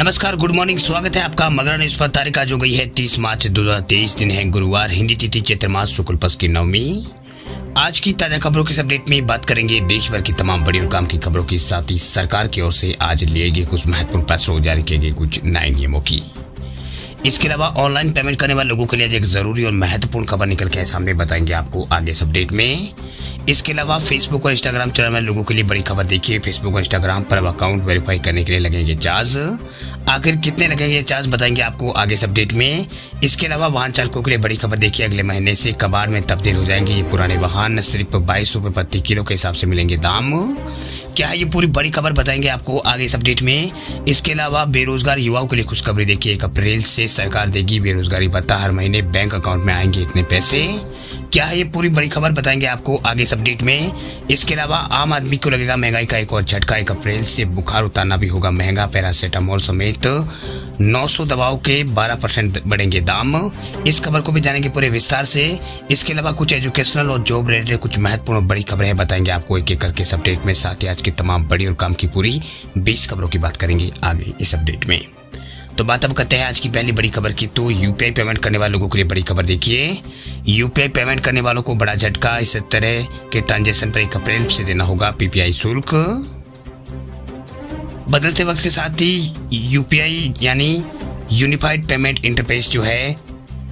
नमस्कार, good morning. स्वागत है आपका मगरा न्यूज पर। तारीख आज हो गई है 30 मार्च 2023, दिन है गुरुवार, हिंदी तिथि चैत्र मास शुक्ल पक्ष की नवमी। आज की ताजा खबरों के अपडेट में बात करेंगे देश भर की तमाम बड़ी और काम की खबरों के साथ ही सरकार की ओर से आज लिए गए कुछ महत्वपूर्ण फैसलों, जारी किए गए कुछ नए नियमों की। इसके अलावा ऑनलाइन पेमेंट करने वाले लोगों के लिए एक जरूरी और महत्वपूर्ण खबर निकल के सामने बताएंगे आपको आगे इस अपडेट में। इसके अलावा फेसबुक और इंस्टाग्राम चैनल में लोगों के लिए बड़ी खबर देखिए। फेसबुक और इंस्टाग्राम पर अब अकाउंट वेरीफाई करने के लिए लगेंगे चार्ज। आखिर कितने लगेंगे चार्ज बताएंगे आपको आगे इस अपडेट में। इसके अलावा वाहन चालकों के लिए बड़ी खबर देखिए, अगले महीने से कबाड़ में तब्दील हो जाएंगे ये पुराने वाहन। सिर्फ 22 रुपए प्रति किलो के हिसाब से मिलेंगे दाम। क्या है ये पूरी बड़ी खबर बताएंगे आपको आगे इस अपडेट में। इसके अलावा बेरोजगार युवाओं के लिए खुशखबरी देखिए, 1 अप्रैल से सरकार देगी बेरोजगारी भत्ता, हर महीने बैंक अकाउंट में आएंगे इतने पैसे। क्या है ये पूरी बड़ी खबर बताएंगे आपको आगे इस अपडेट में। इसके अलावा आम आदमी को लगेगा महंगाई का एक और झटका, 1 अप्रैल से बुखार उतारना भी होगा महंगा। पैरासीटामोल समेत 900 दवाओं के 12% बढ़ेंगे दाम। इस खबर को भी जानेंगे पूरे विस्तार से। इसके अलावा कुछ एजुकेशनल और जॉब रिलेटेड कुछ महत्वपूर्ण बड़ी खबरें बताएंगे आपको एक एक करके इस अपडेट में। साथ ही आज की तमाम बड़ी और काम की पूरी 20 खबरों की बात करेंगे आगे इस अपडेट में। तो बात अब करते हैं आज की पहली बड़ी खबर की। तो यूपीआई पेमेंट करने वाले लोगों के लिए बड़ी खबर देखिए, यूपीआई पेमेंट करने वालों को बड़ा झटका। इस तरह के ट्रांजैक्शन पर 1 अप्रैल से देना होगा पीपीआई शुल्क। बदलते वक्त के साथ ही यूपीआई यानी यूनिफाइड पेमेंट इंटरफेस जो है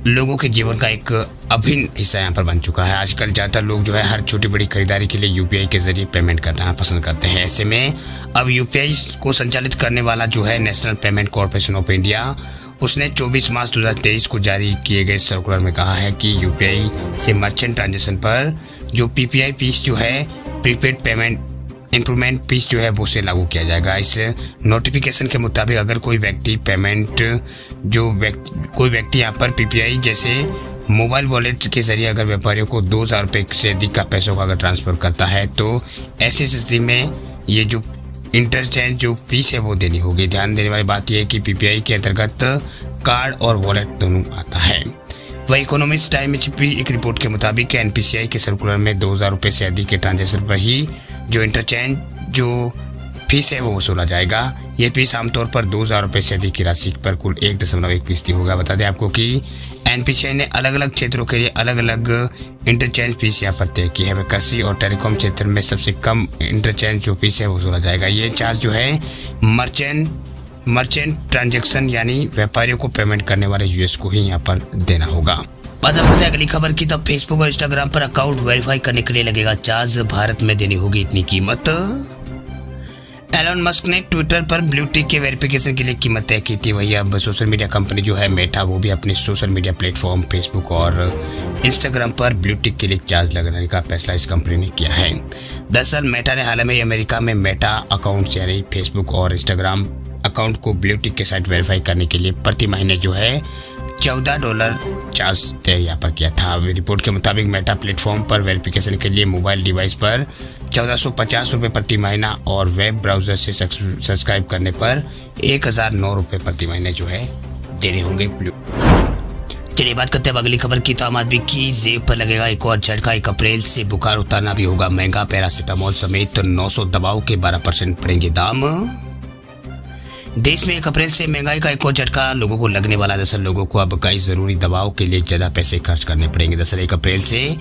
लोगों के जीवन का एक अभिन्न हिस्सा यहाँ पर बन चुका है। आजकल ज्यादातर लोग जो है हर छोटी बड़ी खरीदारी के लिए यूपीआई के जरिए पेमेंट करना पसंद करते हैं। ऐसे में अब यूपीआई को संचालित करने वाला जो है national payment corporation of India, उसने 24 मार्च 2023 को जारी किए गए सर्कुलर में कहा है कि यूपीआई से मर्चेंट ट्रांजेक्शन पर जो पीपीआई फीस जो है प्रीपेड पेमेंट इंप्रूवमेंट फीस जो है वो से लागू किया जाएगा। इस नोटिफिकेशन के मुताबिक अगर कोई व्यक्ति कोई व्यक्ति यहाँ पर पीपीआई जैसे मोबाइल वॉलेट के जरिए अगर व्यापारियों को 2000 रुपए से अधिक का पैसों का अगर ट्रांसफर करता है तो ऐसी स्थिति में ये जो इंटरचेंज जो फीस है वो देनी होगी। ध्यान देने वाली बात यह है कि पीपीआई के अंतर्गत कार्ड और वॉलेट दोनों आता है। वह इकोनॉमिक्स टाइम में छपी एक रिपोर्ट के मुताबिक एनपीसीआई के सर्कुलर में 2000 रुपए से अधिक के ट्रांजेक्शन पर ही जो इंटरचेंज जो फीस है वो वसूला जाएगा। ये फीस आमतौर पर 2000 रुपए से अधिक की राशि पर कुल 1.1% होगा। बता दें आपको कि एनपीसीआई ने अलग अलग क्षेत्रों के लिए अलग अलग इंटरचेंज फीस यहाँ पर तय की है। कृषि और टेलीकॉम क्षेत्र में सबसे कम इंटरचेंज जो फीस है वसूला जाएगा। ये चार्ज जो है मर्चेंट ट्रांजैक्शन यानी व्यापारियों को पेमेंट करने वाले यूएस को ही यहाँ पर देना होगा। बात करते हैं अगली खबर की। तब फेसबुक और इंस्टाग्राम पर अकाउंट वेरीफाई करने के लिए लगेगा चार्ज, भारत में देनी होगी इतनी कीमत। एलन मस्क ने ट्विटर पर ब्लू टिक के वेरिफिकेशन के लिए कीमत तय की थी। वही अब सोशल मीडिया कंपनी जो है मेटा, वो भी अपने सोशल मीडिया प्लेटफॉर्म फेसबुक और इंस्टाग्राम पर ब्लू टिक के लिए चार्ज लगाने का फैसला इस कंपनी ने किया है। दरअसल मेटा ने हाल में अमेरिका में मेटा अकाउंट यानी फेसबुक और इंस्टाग्राम अकाउंट को ब्लू टिक के साथ वेरीफाई करने के लिए प्रति महीने जो है $14 चार्ज तय यहाँ पर किया था। रिपोर्ट के मुताबिक मेटा प्लेटफॉर्म पर वेरिफिकेशन के लिए मोबाइल डिवाइस पर 1450 रुपए प्रति महीना और वेब ब्राउजर से सब्सक्राइब करने पर 1009 रुपए प्रति महीने जो है देने होंगे। चलिए बात करते हैं अगली खबर की। तो आम आदमी की जेब पर लगेगा एक और झटका, 1 अप्रैल से बुखार उतारना भी होगा महंगा। पैरासीटामोल समेत 900 दवाओं के 12% बढ़ेंगे दाम। देश में 1 अप्रैल से महंगाई का एक और झटका लोगों को लगने वाला। दरअसल लोगों को अब कई जरूरी दवाओं के लिए ज्यादा पैसे खर्च करने पड़ेंगे। दरअसल 1 अप्रैल से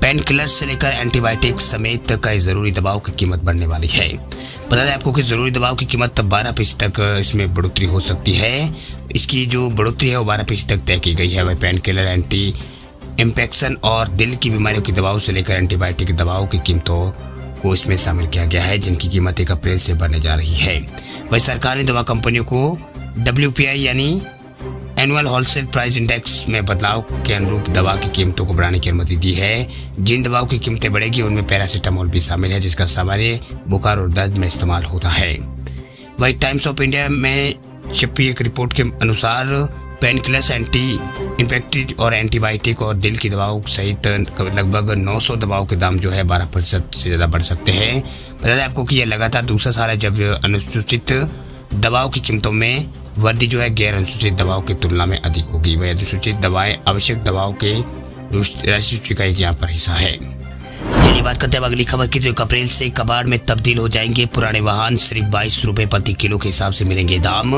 पेन किलर्स से लेकर एंटीबायोटिक्स समेत कई जरूरी दवाओं की कीमत बढ़ने वाली है। बता दें आपको कि जरूरी दवाओं की कीमत 12% तक इसमें बढ़ोतरी हो सकती है। इसकी जो बढ़ोतरी है वो 12% तक तय की गई है। वह पेन किलर, एंटी इंफेक्शन और दिल की बीमारियों की दवाओं से लेकर एंटीबायोटिक दवाओं की कीमतों को इसमें शामिल किया गया है, जिनकी कीमत 1 अप्रैल से बढ़ने जा रही है। वही सरकार ने दवा कंपनियों को WPI यानी एनुअल होलसेल प्राइस इंडेक्स में बदलाव के अनुरूप दवा की कीमतों को बढ़ाने की अनुमति दी है। जिन दवाओं की कीमतें बढ़ेगी उनमें पैरासीटामोल भी शामिल है, जिसका सामान्य बुखार और दर्द में इस्तेमाल होता है। वही टाइम्स ऑफ इंडिया में छपी एक रिपोर्ट के अनुसार पेन किलर्स, एंटी इन्फेक्टिव और एंटीबायोटिक और दिल की दवाओं सहित लगभग 900 दवाओं के दाम जो है 12% से ज्यादा बढ़ सकते हैं। बता दें आपको कि यह लगातार दूसरा साल है जब अनुसूचित दवाओं की कीमतों में वृद्धि जो है गैर अनुसूचित दवाओं की तुलना में अधिक होगी। वह अनुसूचित दवाएं आवश्यक दवाओं के राशि सूची का एक यहाँ पर हिस्सा है। चलिए बात करते हैं अगली खबर की। तो 1 अप्रैल से कबाड़ में तब्दील हो जाएंगे पुराने वाहन, सिर्फ 22 रुपए प्रति किलो के हिसाब से मिलेंगे दाम।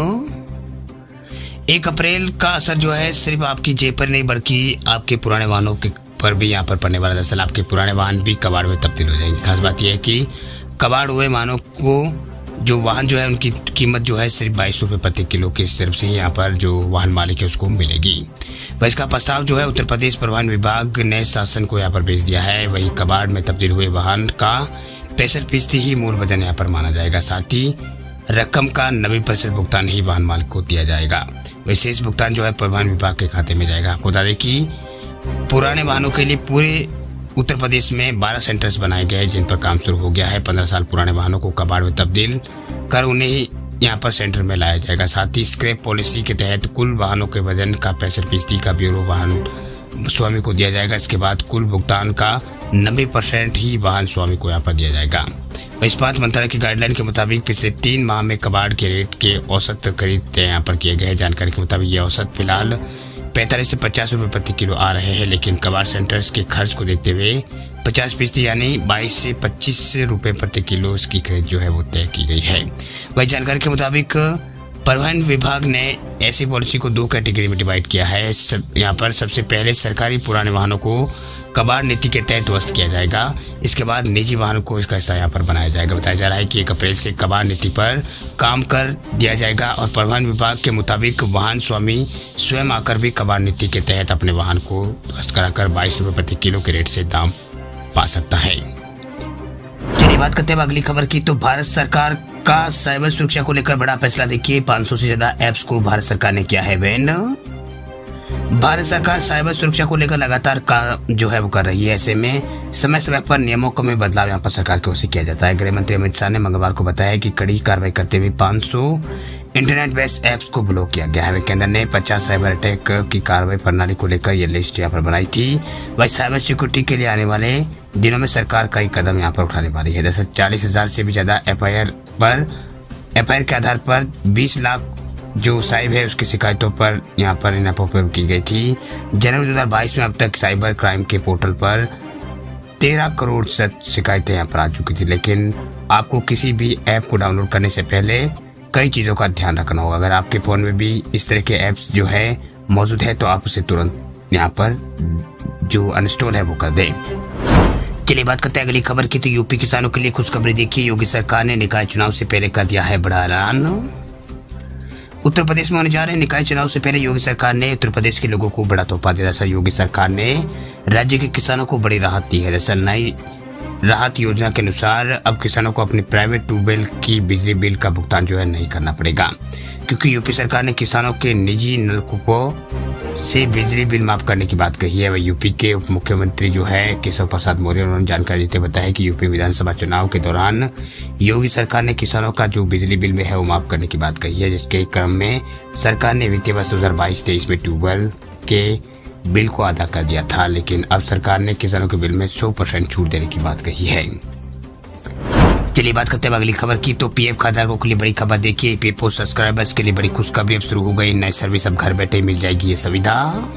1 अप्रैल का असर जो है सिर्फ आपकी जेब पर नहीं बल्कि आपके पुराने वाहनों के पर भी यहाँ पर पड़ने वाला। दरअसल आपके पुराने वाहन भी कबाड़ में तब्दील हो जाएंगे। खास बात यह है कि कबाड़ हुए वाहनों को जो वाहन जो है उनकी कीमत जो है सिर्फ 22 रुपये प्रति किलो की तरफ से ही यहाँ पर जो वाहन मालिक है उसको मिलेगी। वह इसका प्रस्ताव जो है उत्तर प्रदेश परिवहन विभाग ने शासन को यहाँ पर भेज दिया है। वही कबाड़ में तब्दील हुए वाहन का 65% ही मूल वजन यहाँ पर माना जाएगा। साथ ही रकम का 90% भुगतान ही वाहन मालिक को दिया जाएगा। विशेष भुगतान जो है परिवहन विभाग के खाते में जाएगा। आपको बता दें कि पुराने वाहनों के लिए पूरे उत्तर प्रदेश में 12 सेंटर्स बनाए गए हैं जिन पर काम शुरू हो गया है। 15 साल पुराने वाहनों को कबाड़ में तब्दील कर उन्हें ही यहाँ पर सेंटर में लाया जाएगा। साथ ही स्क्रैप पॉलिसी के तहत कुल वाहनों के वजन का 65% का ब्यूरो वाहन स्वामी को दिया जाएगा। इसके बाद कुल भुगतान का 90% ही वाहन स्वामी को यहाँ पर दिया जाएगा। इस्पात मंत्रालय की गाइडलाइन के मुताबिक पिछले 3 माह में कबाड़ के रेट के औसत खरीद यहाँ पर किए गए। जानकारी के मुताबिक ये औसत फिलहाल 45 से 50 रुपये प्रति किलो आ रहे हैं, लेकिन कबाड़ सेंटर्स के खर्च को देखते हुए 50% यानी 22 से 25 रुपये प्रति किलो इसकी खरीद जो है वो तय की गई है। वही जानकारी के मुताबिक परिवहन विभाग ने ऐसी पॉलिसी को 2 कैटेगरी में डिवाइड किया है। यहाँ पर सबसे पहले सरकारी पुराने वाहनों को कबाड़ नीति के तहत ध्वस्त किया जाएगा। इसके बाद निजी वाहनों को इसका हिस्सा यहाँ पर बनाया जाएगा। बताया जा रहा है कि 1 अप्रैल से कबाड़ नीति पर काम कर दिया जाएगा और परिवहन विभाग के मुताबिक वाहन स्वामी स्वयं आकर भी कबाड़ नीति के तहत अपने वाहन को ध्वस्त कराकर 22 रुपये प्रति किलो के रेट से दाम पा सकता है। चलिए बात करते हैं अगली खबर की। तो भारत सरकार का साइबर सुरक्षा को लेकर बड़ा फैसला। देखिए 500 से ज्यादा ऐप्स को भारत सरकार ने किया है बैन। भारत सरकार साइबर सुरक्षा को लेकर लगातार काम जो है वो कर रही है। ऐसे में समय समय पर नियमों में बदलाव यहाँ पर सरकार की ओर से किया जाता है। गृह मंत्री अमित शाह ने मंगलवार को बताया कि कड़ी कार्रवाई करते हुए 500 इंटरनेट बेस्ड ऐप्स को ब्लॉक किया गया है। केंद्र ने 50 साइबर अटैक की कार्रवाई प्रणाली को लेकर यह लिस्ट यहाँ पर बनाई थी। वही साइबर सिक्योरिटी के लिए आने वाले दिनों में सरकार कई कदम यहाँ पर उठाने वाली है। जैसे 40,000 से भी ज्यादा एफआईआर के आधार पर 20 लाख जो साइब है उसकी शिकायतों पर यहाँ पर इन ऐपों पर की गई थी। जनवरी 2022 में अब तक साइबर क्राइम के पोर्टल पर 13 करोड़ शिकायतें यहाँ पर आ चुकी थी। लेकिन आपको किसी भी ऐप को डाउनलोड करने से पहले कई चीजों का ध्यान रखना होगा। अगर आपके फोन में भी इस तरह के ऐप्स जो है मौजूद है तो आप उसे तुरंत यहाँ पर जो अनइंस्टॉल है वो कर दें। चलिए बात करते हैं अगली खबर की। तो यूपी किसानों के लिए खुशखबरी। देखिए योगी सरकार ने निकाय चुनाव से पहले कर दिया है बड़ा ऐलान। उत्तर प्रदेश में होने जा रहे निकाय चुनाव से पहले योगी सरकार ने उत्तर प्रदेश के लोगों को बड़ा तोहफा दिया। दरअसल योगी सरकार ने राज्य के किसानों को बड़ी राहत दी है। दरअसल नई राहत योजना के अनुसार अब किसानों को अपनी प्राइवेट ट्यूबवेल की बिजली बिल का भुगतान जो है नहीं करना पड़ेगा, क्योंकि यूपी सरकार ने किसानों के निजी नलकूपों से बिजली बिल माफ करने की बात कही है। वह यूपी के उप मुख्यमंत्री जो है केशव प्रसाद मौर्य उन्होंने जानकारी देते बताया कि यूपी विधानसभा चुनाव के दौरान योगी सरकार ने किसानों का जो बिजली बिल में है वो माफ करने की बात कही है, जिसके क्रम में सरकार ने वित्तीय वर्ष 2022-23 में ट्यूबवेल के बिल को अदा कर दिया था। लेकिन अब सरकार ने किसानों के बिल में 100% छूट देने की बात कही है। चलिए बात करते हैं अगली खबर की। तो पीएफ खाताधारकों के लिए बड़ी खबर। देखिए ईपीएफओ सब्सक्राइबर्स के लिए बड़ी खुशखबरी अब शुरू हो गई। नई सर्विस अब घर बैठे मिल जाएगी ये सुविधा।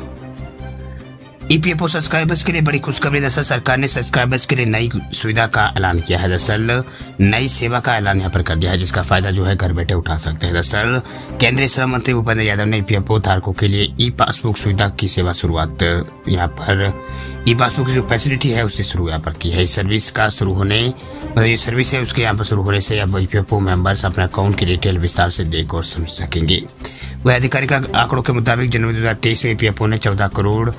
ईपीएफओ सब्सक्राइबर्स के लिए बड़ी खुशखबरी। दरअसल सरकार ने सब्सक्राइबर्स के लिए नई सुविधा का ऐलान किया है। दरअसल नई सेवा का ऐलान यहाँ पर कर दिया है, जिसका फायदा जो है घर बैठे उठा सकते हैं। दरअसल केंद्रीय श्रम मंत्री भूपेंद्र यादव ने ईपीएफओ धारकों के लिए ई पासबुक सुविधा की सेवा शुरुआत यहाँ पर ई पासबुक की जो फैसिलिटी है उससे शुरू यहाँ पर की है। इस सर्विस का शुरू होने ये सर्विस है उसके यहाँ पर शुरू होने से अब ईपीएफओ मेंबर्स अपने अकाउंट की डिटेल विस्तार से देख और समझ सकेंगे। वह आधिकारिक आंकड़ों के मुताबिक जनवरी 2023 में ईपीएफओ ने 14 करोड़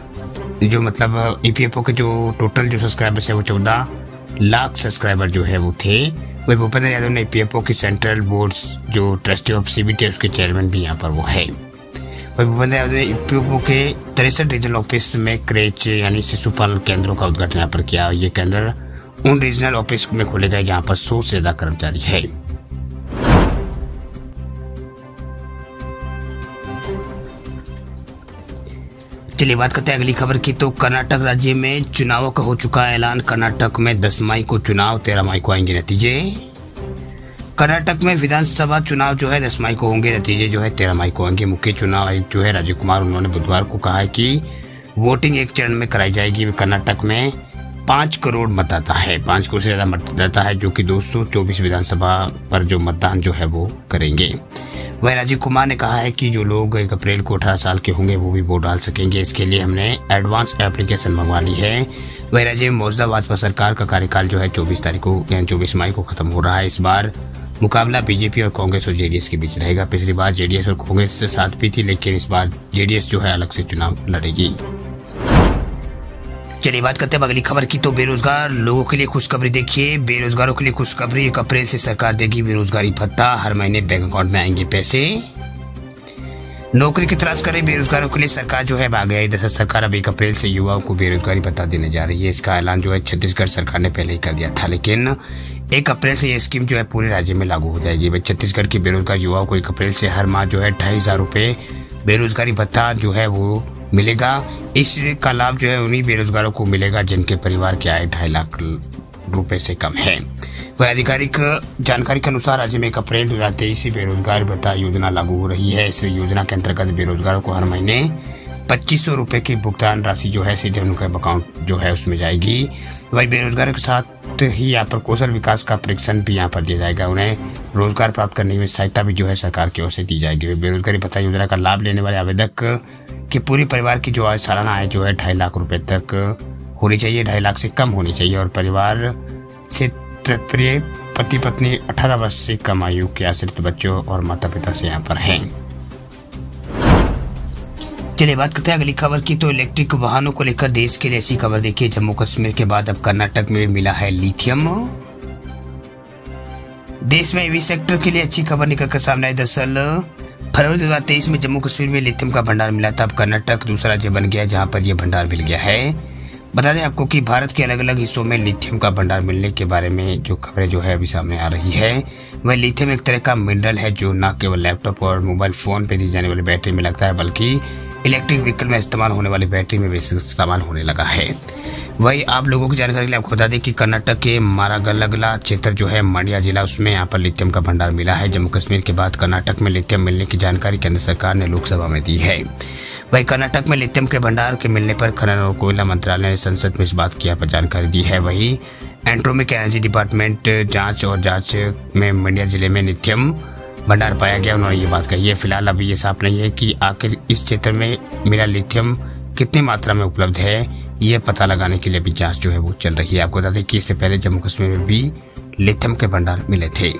जो मतलब ईपीएफओ के जो टोटल जो सब्सक्राइबर्स है वो 14 लाख सब्सक्राइबर जो है वो थे। वही भूपेंद्र यादव ने ईपीएफओ की सेंट्रल बोर्ड्स जो ट्रस्टी ऑफ सीबीटी उसके चेयरमैन भी यहाँ पर वो है। वही भूपेंद्र यादव ने ईपीएफओ के 63 रीजनल ऑफिस में क्रेच यानी शिशुपाल केंद्रों का उद्घाटन यहाँ पर किया। ये केंद्र उन रीजनल ऑफिस में खोले गए जहाँ पर 100 से ज्यादा कर्मचारी है। चलिए बात करते हैं अगली खबर की। तो कर्नाटक राज्य में चुनावों का हो चुका ऐलान। कर्नाटक में 10 मई को चुनाव, 13 मई को आएंगे नतीजे। कर्नाटक में विधानसभा चुनाव जो है 10 मई को होंगे, नतीजे जो है 13 मई को होंगे। मुख्य चुनाव आयुक्त जो है राजीव कुमार उन्होंने बुधवार को कहा है कि वोटिंग एक चरण में कराई जाएगी। कर्नाटक में 5 करोड़ मतदाता है, 5 करोड़ से ज्यादा मतदाता है, जो कि 224 विधानसभा पर जो मतदान जो है वो करेंगे। वही राजीव कुमार ने कहा है कि जो लोग 1 अप्रैल को 18 साल के होंगे वो भी वोट डाल सकेंगे। इसके लिए हमने एडवांस एप्लीकेशन मंगवा ली है। वही राज्य में मौजूदा भाजपा सरकार का कार्यकाल जो है 24 मई को खत्म हो रहा है। इस बार मुकाबला बीजेपी और कांग्रेस और जेडीएस के बीच रहेगा। पिछली बार जेडीएस और कांग्रेस साथ भी थी, लेकिन इस बार जेडीएस जो है अलग से चुनाव लड़ेगी। चलिए बात करते हैं अगली खबर की। तो बेरोजगार लोगों के लिए खुशखबरी देखिए। बेरोजगारों के लिए खुशखबरी, 1 अप्रैल से सरकार देगी बेरोजगारी भत्ता, हर महीने बैंक अकाउंट में आएंगे पैसे। नौकरी की तलाश कर रहे बेरोजगारों के लिए सरकार जो है भाग गई। दरअसल सरकार अब 1 अप्रैल से युवाओं को बेरोजगारी भत्ता देने जा रही है। इसका ऐलान जो है छत्तीसगढ़ सरकार ने पहले ही कर दिया था, लेकिन 1 अप्रैल से यह स्कीम जो है पूरे राज्य में लागू हो जाएगी। वही छत्तीसगढ़ के बेरोजगार युवाओं को 1 अप्रैल से हर माह जो है 2,500 रुपए बेरोजगारी भत्ता जो है वो मिलेगा। इसका लाभ जो है उन्हीं बेरोजगारों को मिलेगा जिनके परिवार की आय 2.5 लाख रुपए से कम है। वह आधिकारिक जानकारी के अनुसार राज्य में 1 अप्रैल 2023 से बेरोजगार भत्ता योजना लागू हो रही है। इस योजना के अंतर्गत बेरोजगारों को हर महीने 2,500 रुपए की भुगतान राशि जो है सीधे उनके अकाउंट जो है उसमें जाएगी। वही बेरोजगारों के साथ ही यहाँ पर कौशल विकास का प्रशिक्षण भी यहाँ पर दिया जाएगा। उन्हें रोजगार प्राप्त करने में सहायता भी जो है सरकार की ओर से दी जाएगी। बेरोजगारी भत्ता योजना का लाभ लेने वाले आवेदक के पूरे परिवार की जो सालाना आय जो है 2.5 लाख रुपए तक होनी चाहिए, 2.5 लाख से कम होनी चाहिए और परिवार से तत्पर्य पति पत्नी 18 वर्ष से कम आयु के आश्रित बच्चों और माता पिता से यहाँ पर हैं। चलिए बात करते हैं अगली खबर की। तो इलेक्ट्रिक वाहनों को लेकर देश के लिए ऐसी खबर देखिए। जम्मू कश्मीर के बाद अब कर्नाटक में भी मिला है लिथियम। देश में ईवी सेक्टर के लिए अच्छी खबर निकल कर सामने आई। दरअसल फरवरी 2023 में जम्मू कश्मीर में लिथियम का भंडार मिला था। अब कर्नाटक दूसरा राज्य बन गया जहां पर यह भंडार मिल गया है। बता दें आपको कि भारत के अलग अलग हिस्सों में लिथियम का भंडार मिलने के बारे में जो खबरें जो है अभी सामने आ रही है। वह लिथियम एक तरह का मिनरल है जो न केवल लैपटॉप और मोबाइल फोन पे दी जाने वाली बैटरी में लगता है, बल्कि इलेक्ट्रिक व्हीकल में इस्तेमाल होने वाली बैटरी में भी इस्तेमाल होने लगा है। वही आप लोगों की जानकारी के लिए आपको बता दें कि कर्नाटक के मारागलगला क्षेत्र जो है मंड्या जिला, उसमें यहाँ पर लिथियम का भंडार मिला है। जम्मू कश्मीर के बाद कर्नाटक में लिथियम मिलने की जानकारी केंद्र सरकार ने लोकसभा में दी है। वही कर्नाटक में लिथियम के भंडार के मिलने पर खनन और कोयला मंत्रालय ने संसद में इस बात की यहाँ पर जानकारी दी है। वही एटॉमिक एनर्जी डिपार्टमेंट जांच में मंड्या जिले में लिथियम भंडार पाया गया। उन्होंने ये बात कही है। फिलहाल अभी ये साफ नहीं है कि आखिर इस क्षेत्र में मिला लिथियम कितनी मात्रा में उपलब्ध है, ये पता लगाने के लिए भी जांच जो है वो चल रही है। आपको बता दें कि इससे पहले जम्मू कश्मीर में भी लिथियम के भंडार मिले थे।